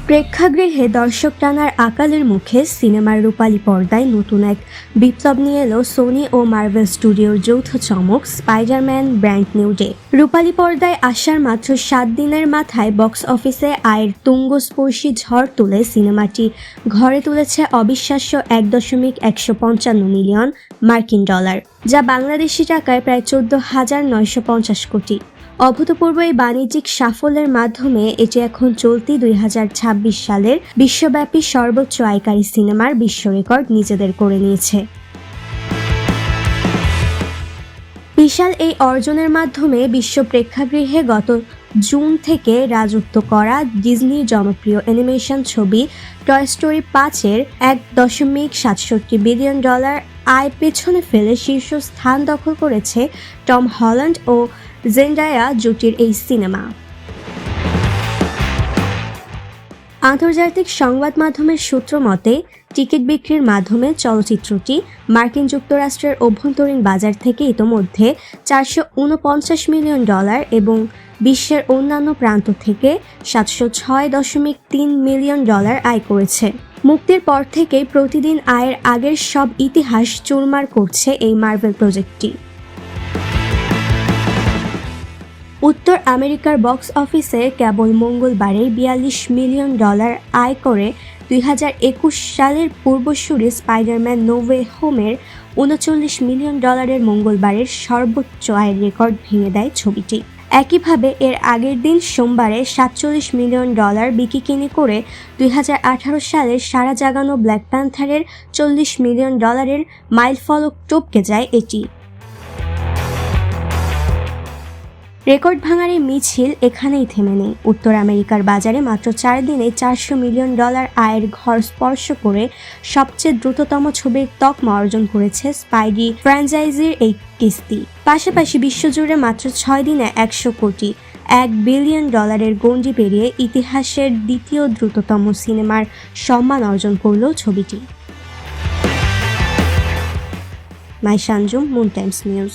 প্রেক্ষাগৃহে দর্শক টানার আকালের মুখে সিনেমার রূপালী পর্দায় নতুন এক বিপ্লব নিয়ে এলো সোনি ও মার্ভেল স্টুডিওর যৌথ চমক স্পাইডারম্যান ব্র্যান্ড নিউ ডে। রূপালী পর্দায় আসার মাত্র 7 দিনের মাথায় বক্স অফিসে আয়ের তুঙ্গস্পর্শী ঝড় তুলে সিনেমাটি ঘরে তুলেছে অবিশ্বাস্য 1.155 মিলিয়ন মার্কিন ডলার, যা বাংলাদেশি টাকায় প্রায় 14,950 কোটি। অভূতপূর্ব এই বাণিজ্যিক সাফল্যের মাধ্যমে এটি এখন চলতি 2026 সালের বিশ্বব্যাপী সর্বোচ্চ আয়কারী সিনেমার বিশ্ব রেকর্ড নিজেদের করে নিয়েছে। বিশাল এই অর্জনের মাধ্যমে বিশ্ব প্রেক্ষাগৃহে গত জুন থেকে রাজত্ব করা ডিজনির জনপ্রিয় অ্যানিমেশন ছবি টয় স্টোরি 5-এর $1.67 বিলিয়ন আয় পেছনে ফেলে শীর্ষস্থান দখল করেছে টম হল্যান্ড ও জেন্ডায়া জুটির এই সিনেমা। আন্তর্জাতিক সংবাদ মাধ্যমের সূত্র মতে, টিকিট বিক্রির মাধ্যমে চলচ্চিত্রটি মার্কিন যুক্তরাষ্ট্রের অভ্যন্তরীণ বাজার থেকে ইতোমধ্যে $449 মিলিয়ন এবং বিশ্বের অন্যান্য প্রান্ত থেকে $706.3 মিলিয়ন আয় করেছে। মুক্তির পর থেকেই প্রতিদিন আয়ের আগের সব ইতিহাস চুরমার করছে এই মার্ভেল প্রজেক্টটি। উত্তর আমেরিকার বক্স অফিসে কেবল মঙ্গলবারে $42 মিলিয়ন আয় করে 2021 সালের পূর্বসূরি স্পাইডারম্যান নো ওয়ে হোমের $39 মিলিয়ন মঙ্গলবারের সর্বোচ্চ আয়ের রেকর্ড ভেঙে দেয় ছবিটি। একইভাবে এর আগের দিন সোমবারে $47 মিলিয়ন বিকিকিনি করে 2018 সালের সারা জাগানো ব্ল্যাক প্যান্থারের $40 মিলিয়ন মাইলফলক টপকে যায় এটি। রেকর্ড ভাঙার এই মিছিল এখানেই থেমে নেই। উত্তর আমেরিকার বাজারে মাত্র 4 দিনে $400 মিলিয়ন আয়ের ঘর স্পর্শ করে সবচেয়ে দ্রুততম ছবির তকমা অর্জন করেছে স্পাইডি ফ্র্যাঞ্চাইজির এই কিস্তি। পাশাপাশি বিশ্বজুড়ে মাত্র 6 দিনে $100 কোটি $1 বিলিয়ন গণ্ডি পেরিয়ে ইতিহাসের দ্বিতীয় দ্রুততম সিনেমার সম্মান অর্জন করল ছবিটি। Maisha Anjum, moon Times news.